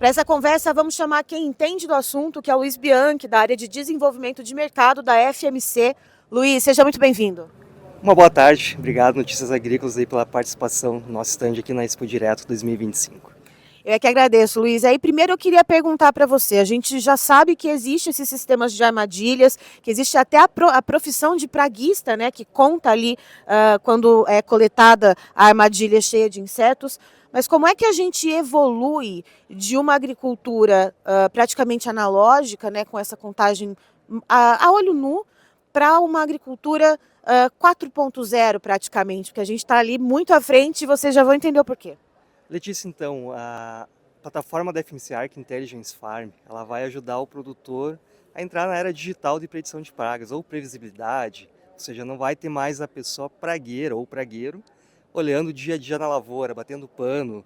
Para essa conversa, vamos chamar quem entende do assunto, que é o Luiz Bianchi, da área de desenvolvimento de mercado da FMC. Luiz, seja muito bem-vindo. Uma boa tarde, obrigado Notícias Agrícolas aí pela participação no nosso stand aqui na Expo Direto 2025. Eu é que agradeço, Luiz. Aí, primeiro eu queria perguntar para você. A gente já sabe que existe esses sistemas de armadilhas, que existe até a profissão de praguista, né, que conta ali quando é coletada a armadilha cheia de insetos. Mas como é que a gente evolui de uma agricultura praticamente analógica, né, com essa contagem a olho nu, para uma agricultura 4.0 praticamente? Porque a gente está ali muito à frente e vocês já vão entender o porquê. Letícia, então, a plataforma da FMC Arc Intelligence Farm, ela vai ajudar o produtor a entrar na era digital de predição de pragas ou previsibilidade, ou seja, não vai ter mais a pessoa pragueira ou pragueiro olhando o dia a dia na lavoura, batendo pano,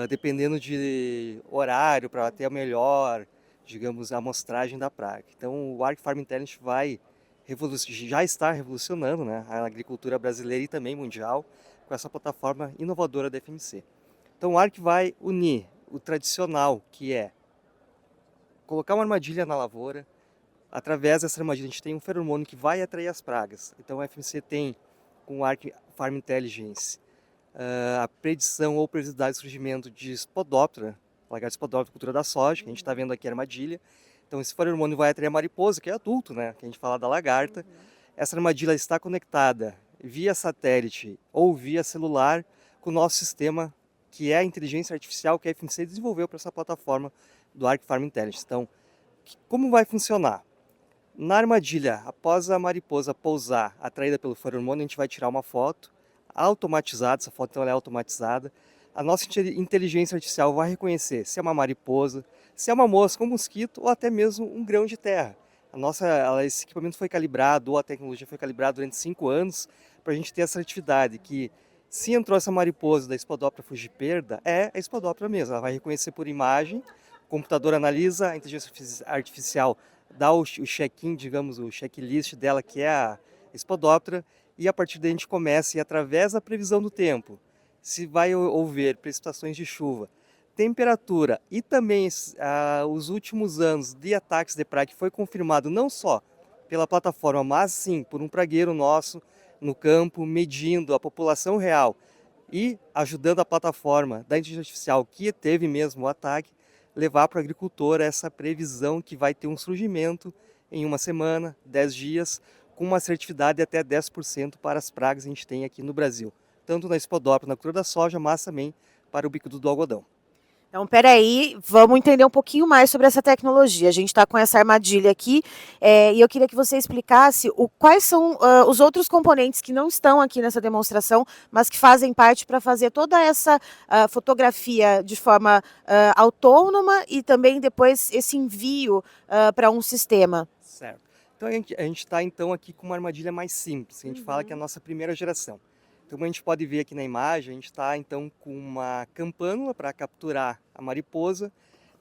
dependendo de horário para ter a melhor, digamos, amostragem da praga. Então, o Arc Farm Intelligence já está revolucionando, né, a agricultura brasileira e também mundial com essa plataforma inovadora da FMC. Então o ARC vai unir o tradicional, que é colocar uma armadilha na lavoura. Através dessa armadilha a gente tem um feromônio que vai atrair as pragas. Então a FMC tem, com o ARC Farm Intelligence, a predição ou previsibilidade do surgimento de Spodoptera, lagarto Spodoptera, cultura da soja, que a gente está vendo aqui a armadilha. Então esse feromônio vai atrair a mariposa, que é adulto, né? Que a gente fala da lagarta. Essa armadilha está conectada via satélite ou via celular com o nosso sistema, que é a inteligência artificial que a FMC desenvolveu para essa plataforma do Arc Farm Intelligence. Então, como vai funcionar? Na armadilha, após a mariposa pousar, atraída pelo feromônio, a gente vai tirar uma foto automatizada, essa foto então ela é automatizada. A nossa inteligência artificial vai reconhecer se é uma mariposa, se é uma mosca, um mosquito ou até mesmo um grão de terra. Esse equipamento foi calibrado, ou a tecnologia foi calibrada durante 5 anos, para a gente ter essa atividade que, se entrou essa mariposa da Spodoptera fugiperda, é a Spodoptera mesmo. Ela vai reconhecer por imagem, o computador analisa, a inteligência artificial dá o check-in, digamos, o checklist dela, que é a Spodoptera, e a partir daí a gente começa, e através da previsão do tempo, se vai haver precipitações de chuva, temperatura e também os últimos anos de ataques de praga, que foi confirmado não só pela plataforma, mas sim por um pragueiro nosso no campo, medindo a população real e ajudando a plataforma da inteligência artificial que teve mesmo o ataque, levar para o agricultor essa previsão que vai ter um surgimento em uma semana, 10 dias, com uma assertividade de até 10% para as pragas que a gente tem aqui no Brasil, tanto na Spodoptera, na cultura da soja, mas também para o bicudo do algodão. Então, peraí, vamos entender um pouquinho mais sobre essa tecnologia. A gente está com essa armadilha aqui e eu queria que você explicasse quais são os outros componentes que não estão aqui nessa demonstração, mas que fazem parte para fazer toda essa fotografia de forma autônoma e também depois esse envio para um sistema. Certo. Então a gente está então aqui com uma armadilha mais simples. A gente fala que é a nossa primeira geração. Então, como a gente pode ver aqui na imagem, a gente está então com uma campânula para capturar a mariposa.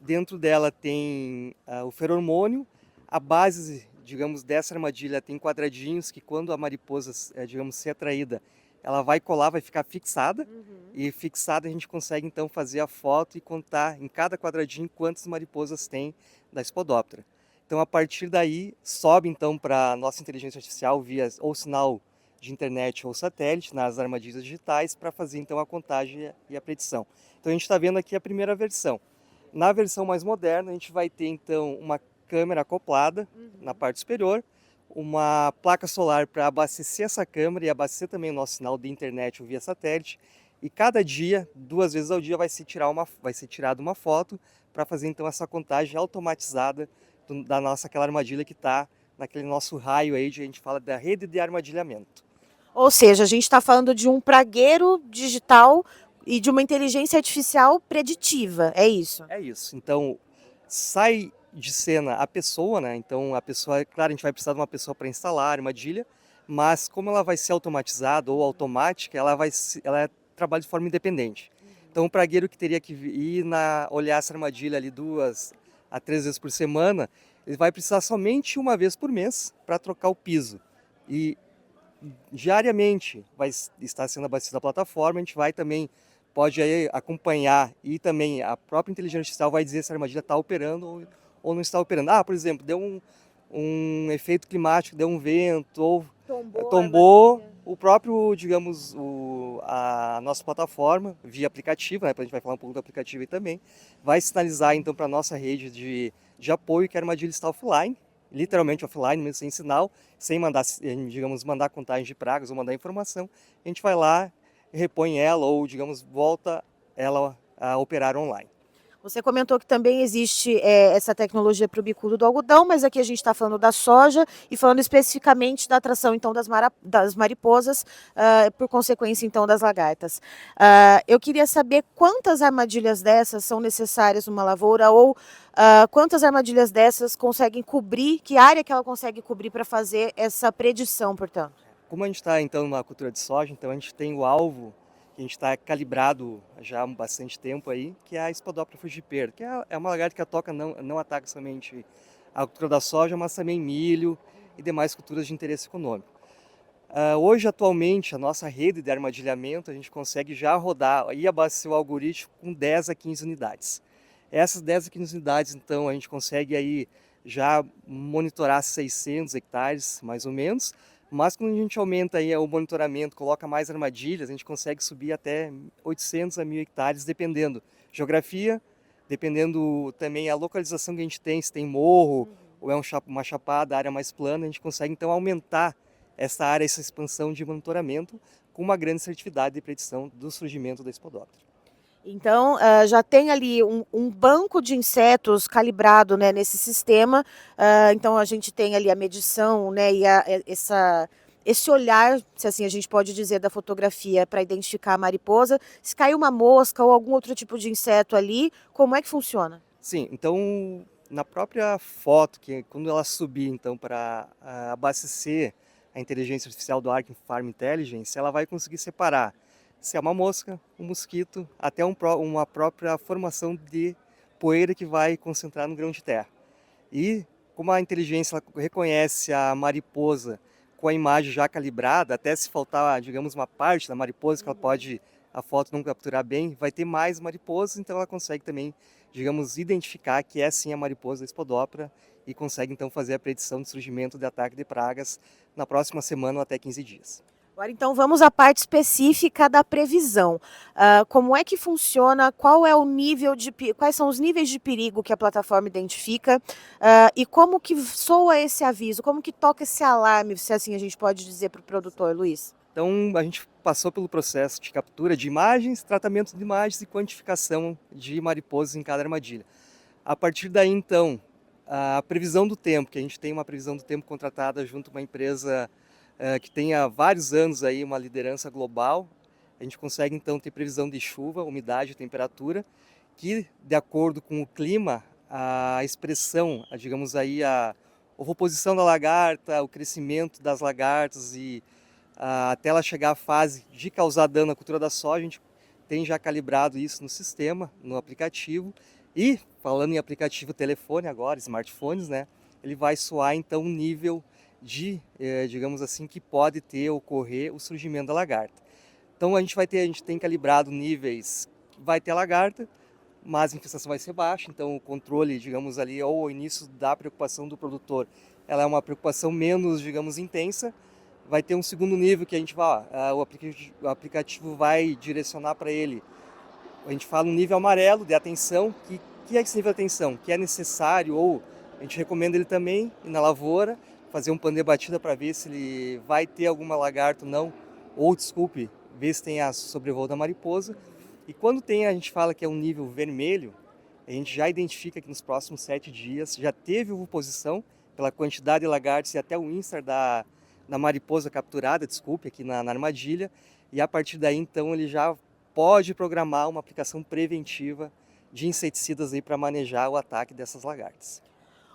Dentro dela tem o feromônio. A base, digamos, dessa armadilha tem quadradinhos que, quando a mariposa, digamos, ser atraída, ela vai colar, vai ficar fixada. E fixada a gente consegue então fazer a foto e contar em cada quadradinho quantas mariposas tem da Spodoptera. Então, a partir daí, sobe então para a nossa inteligência artificial via ou sinal de internet ou satélite nas armadilhas digitais para fazer então a contagem e a predição. Então a gente está vendo aqui a primeira versão. Na versão mais moderna a gente vai ter então uma câmera acoplada na parte superior, uma placa solar para abastecer essa câmera e abastecer também o nosso sinal de internet ou via satélite. E cada dia, 2 vezes ao dia, vai ser tirada uma foto para fazer então essa contagem automatizada da nossa aquela armadilha que está naquele nosso raio aí, a gente fala da rede de armadilhamento. Ou seja, a gente está falando de um pragueiro digital e de uma inteligência artificial preditiva, é isso? É isso. Então, sai de cena a pessoa, né? Então, a pessoa, claro, a gente vai precisar de uma pessoa para instalar a armadilha, mas como ela vai ser automatizada ou automática, ela trabalha de forma independente. Então, o pragueiro que teria que olhar essa armadilha ali 2 a 3 vezes por semana, ele vai precisar somente uma vez por mês para trocar o piso. E diariamente vai estar sendo abastecida a plataforma, a gente vai também pode aí acompanhar e também a própria inteligência artificial vai dizer se a armadilha está operando ou não está operando. Ah, por exemplo, deu um efeito climático, deu um vento ou Tombou a tombou armadilha. o próprio, digamos, a nossa plataforma via aplicativo, né, a gente vai falar um pouco do aplicativo aí também, vai sinalizar então para a nossa rede de apoio que a armadilha está offline, literalmente offline, mesmo sem sinal, sem mandar, digamos, mandar contagem de pragas ou mandar informação, a gente vai lá, repõe ela ou, digamos, volta ela a operar online. Você comentou que também existe essa tecnologia para o bicudo do algodão, mas aqui a gente está falando da soja e falando especificamente da atração então das mariposas, por consequência então das lagartas. Eu queria saber quantas armadilhas dessas são necessárias numa lavoura ou quantas armadilhas dessas conseguem cobrir, que área que ela consegue cobrir para fazer essa predição, portanto? Como a gente está então numa cultura de soja, então a gente tem o alvo que a gente está calibrado já há bastante tempo aí, que é a Spodoptera frugipeira, que é uma lagarta que não ataca somente a cultura da soja, mas também milho e demais culturas de interesse econômico. Hoje, atualmente, a nossa rede de armadilhamento, a gente consegue já rodar e abastecer o algoritmo com 10 a 15 unidades. Essas 10 a 15 unidades, então, a gente consegue aí já monitorar 600 hectares, mais ou menos, mas quando a gente aumenta aí o monitoramento, coloca mais armadilhas, a gente consegue subir até 800 a 1000 hectares, dependendo geografia, dependendo também a localização que a gente tem, se tem morro ou é uma chapada, área mais plana, a gente consegue então aumentar essa área, essa expansão de monitoramento com uma grande assertividade de predição do surgimento da Spodoptera. Então, já tem ali um banco de insetos calibrado, né, nesse sistema. Então, a gente tem ali a medição, né, e esse olhar, se assim a gente pode dizer, da fotografia para identificar a mariposa. Se caiu uma mosca ou algum outro tipo de inseto ali, como é que funciona? Sim, então na própria foto, que quando ela subir então para abastecer a inteligência artificial do Arc Farm Intelligence, ela vai conseguir separar se é uma mosca, um mosquito, até uma própria formação de poeira que vai concentrar no grão de terra. E como a inteligência ela reconhece a mariposa com a imagem já calibrada, até se faltar, digamos, uma parte da mariposa que ela pode a foto não capturar bem, vai ter mais mariposas, então ela consegue também, digamos, identificar que é sim a mariposa da Spodoptera e consegue então fazer a predição do surgimento de ataque de pragas na próxima semana ou até 15 dias. Agora, então, vamos à parte específica da previsão. Como é que funciona? Qual é o nível quais são os níveis de perigo que a plataforma identifica? E como que soa esse aviso? Como que toca esse alarme, se assim a gente pode dizer para o produtor, Luiz? Então, a gente passou pelo processo de captura de imagens, tratamento de imagens e quantificação de mariposas em cada armadilha. A partir daí, então, a previsão do tempo, que a gente tem uma previsão do tempo contratada junto a uma empresa que tem há vários anos aí uma liderança global, a gente consegue então ter previsão de chuva, umidade e temperatura, que de acordo com o clima, a expressão, digamos aí, a ovoposição da lagarta, o crescimento das lagartas e até ela chegar à fase de causar dano à cultura da soja, a gente tem já calibrado isso no sistema, no aplicativo. E, falando em aplicativo telefone agora, smartphones, né, ele vai soar então um nível de, digamos assim, que pode ocorrer o surgimento da lagarta. Então a gente tem calibrado níveis que vai ter a lagarta, mas a infestação vai ser baixa, então o controle, digamos ali, ou o início da preocupação do produtor, ela é uma preocupação menos, digamos, intensa. Vai ter um segundo nível que a gente vai, o aplicativo vai direcionar para ele. A gente fala um nível amarelo de atenção, que é esse nível de atenção, que é necessário, ou a gente recomenda ele também ir na lavoura, fazer um pano de batida para ver se ele vai ter alguma lagarta ou não, ou desculpe, ver se tem a sobrevoo da mariposa. E quando a gente fala que é um nível vermelho, a gente já identifica que nos próximos 7 dias já teve ovoposição pela quantidade de lagartos e até o instar da mariposa capturada, desculpe, aqui na armadilha, e a partir daí então ele já pode programar uma aplicação preventiva de inseticidas aí para manejar o ataque dessas lagartas.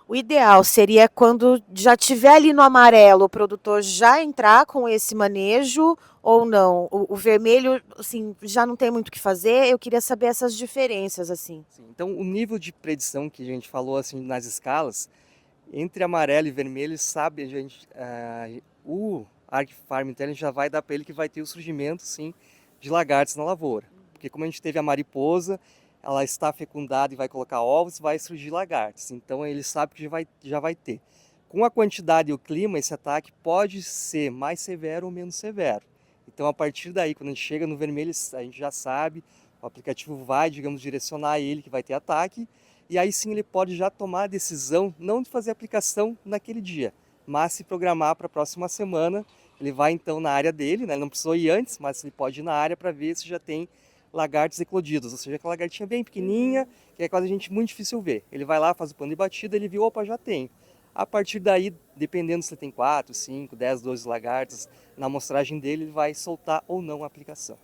O ideal seria quando já tiver ali no amarelo, o produtor já entrar com esse manejo ou não? O vermelho, assim, já não tem muito o que fazer. Eu queria saber essas diferenças, assim. Sim, então o nível de predição que a gente falou assim nas escalas, entre amarelo e vermelho, sabe, o Arc Farm Intelligence já vai dar para ele que vai ter o surgimento, sim, de lagartos na lavoura. porque como a gente teve a mariposa, ela está fecundada e vai colocar ovos, vai surgir lagartos. Então ele sabe que já vai ter. Com a quantidade e o clima, esse ataque pode ser mais severo ou menos severo. Então a partir daí, quando a gente chega no vermelho, a gente já sabe, o aplicativo vai, digamos, direcionar ele que vai ter ataque, e aí sim ele pode já tomar a decisão, não de fazer a aplicação naquele dia, mas se programar para a próxima semana. Ele vai então na área dele, né? Ele não precisou ir antes, mas ele pode ir na área para ver se já tem lagartos eclodidos, ou seja, aquela lagartinha bem pequenininha, que é quase a gente muito difícil ver. Ele vai lá, faz o pano de batida, ele viu, opa, já tem. A partir daí, dependendo se ele tem 4, 5, 10, 12 lagartos na amostragem dele, ele vai soltar ou não a aplicação.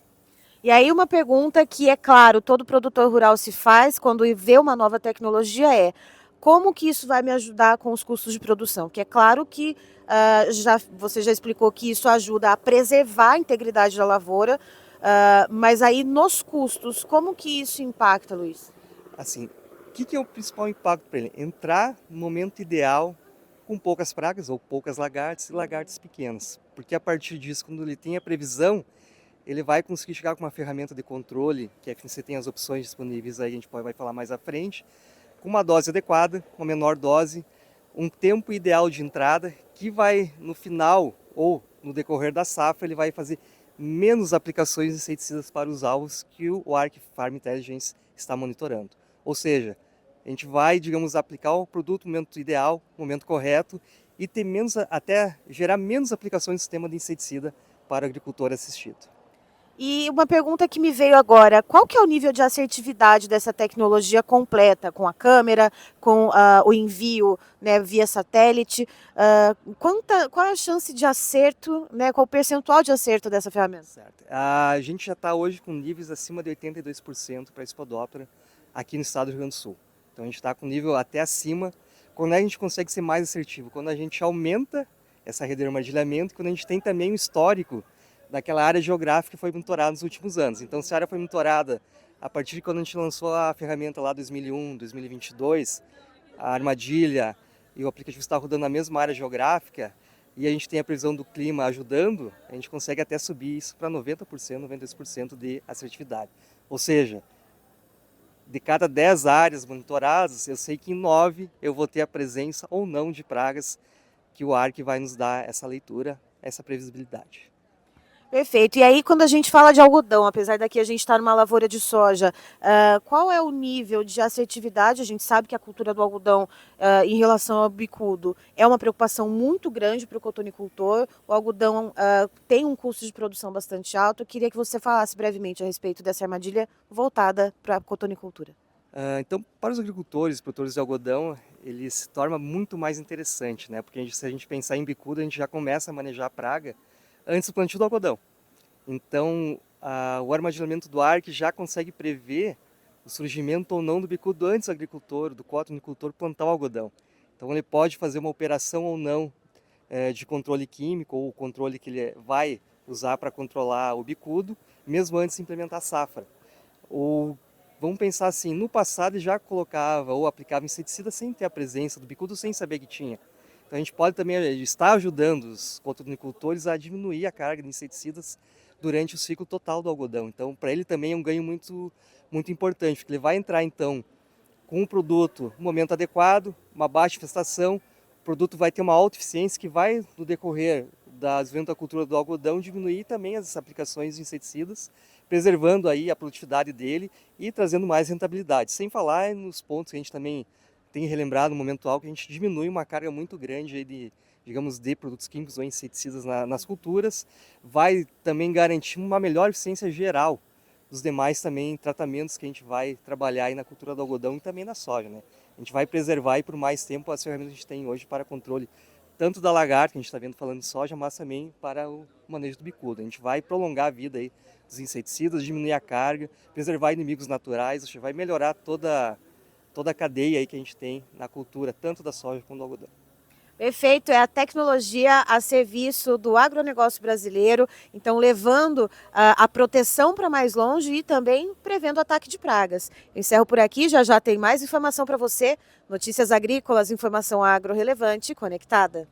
E aí uma pergunta que, é claro, todo produtor rural se faz quando vê uma nova tecnologia é: como que isso vai me ajudar com os custos de produção? Que é claro que você já explicou que isso ajuda a preservar a integridade da lavoura, mas aí nos custos, como que isso impacta, Luiz? Assim, o que é o principal impacto para ele? Entrar no momento ideal com poucas pragas ou poucas lagartas e lagartas pequenas. Porque a partir disso, quando ele tem a previsão, ele vai conseguir chegar com uma ferramenta de controle, que é que você tem as opções disponíveis aí, a gente vai falar mais à frente, com uma dose adequada, uma menor dose, um tempo ideal de entrada, que vai no final ou no decorrer da safra, ele vai fazer menos aplicações de inseticidas para os alvos que o Arc Farm Intelligence está monitorando. Ou seja, a gente vai, digamos, aplicar o produto no momento ideal, no momento correto, e ter menos, até gerar menos aplicações do sistema de inseticida para o agricultor assistido. E uma pergunta que me veio agora: qual que é o nível de assertividade dessa tecnologia completa, com a câmera, com o envio, né, via satélite? Qual é a chance de acerto, né, qual o percentual de acerto dessa ferramenta? Certo. A gente já está hoje com níveis acima de 82% para a Spodoptera aqui no estado do Rio Grande do Sul. Então a gente está com nível até acima. Quando a gente consegue ser mais assertivo? Quando a gente aumenta essa rede de armadilhamento, quando a gente tem também um histórico daquela área geográfica que foi monitorada nos últimos anos. Então, se a área foi monitorada a partir de quando a gente lançou a ferramenta lá 2001, 2022, a armadilha e o aplicativo está rodando na mesma área geográfica, e a gente tem a previsão do clima ajudando, a gente consegue até subir isso para 90%, 92% de assertividade. Ou seja, de cada 10 áreas monitoradas, eu sei que em 9 eu vou ter a presença ou não de pragas, que o ARC vai nos dar essa leitura, essa previsibilidade. Perfeito. E aí, quando a gente fala de algodão, apesar daqui a gente estar numa lavoura de soja, qual é o nível de assertividade? A gente sabe que a cultura do algodão, em relação ao bicudo, é uma preocupação muito grande para o cotonicultor. O algodão tem um custo de produção bastante alto. Eu queria que você falasse brevemente a respeito dessa armadilha voltada para a cotonicultura. Então, para os agricultores, produtores de algodão, ele se torna muito mais interessante, né? Porque se a gente pensar em bicudo, a gente já começa a manejar a praga antes do plantio do algodão. Então, o armadilhamento do ARC já consegue prever o surgimento ou não do bicudo antes do agricultor, do cotonicultor plantar o algodão. Então, ele pode fazer uma operação ou não de controle químico, ou o controle que ele vai usar para controlar o bicudo, mesmo antes de implementar a safra. Ou, vamos pensar assim, no passado ele já colocava ou aplicava inseticida sem ter a presença do bicudo, sem saber que tinha. Então a gente pode também estar ajudando os cotonicultores a diminuir a carga de inseticidas durante o ciclo total do algodão. Então para ele também é um ganho muito importante, porque ele vai entrar então com um produto no momento adequado, uma baixa infestação, o produto vai ter uma alta eficiência que vai, no decorrer da desenvolvimento da cultura do algodão, diminuir também as aplicações de inseticidas, preservando aí a produtividade dele e trazendo mais rentabilidade. Sem falar nos pontos que a gente também tem relembrado no momento atual, que a gente diminui uma carga muito grande aí de, digamos, de produtos químicos ou inseticidas nas culturas, vai também garantir uma melhor eficiência geral dos demais também tratamentos que a gente vai trabalhar aí na cultura do algodão e também na soja, né? A gente vai preservar aí por mais tempo as ferramentas que a gente tem hoje para controle tanto da lagarta, que a gente está vendo falando de soja, mas também para o manejo do bicudo. A gente vai prolongar a vida aí dos inseticidas, diminuir a carga, preservar inimigos naturais, a gente vai melhorar toda a cadeia aí que a gente tem na cultura, tanto da soja quanto do algodão. Perfeito, é a tecnologia a serviço do agronegócio brasileiro, então levando a proteção para mais longe e também prevendo ataque de pragas. Eu encerro por aqui, já já tem mais informação para você, notícias agrícolas, informação agro relevante, conectada.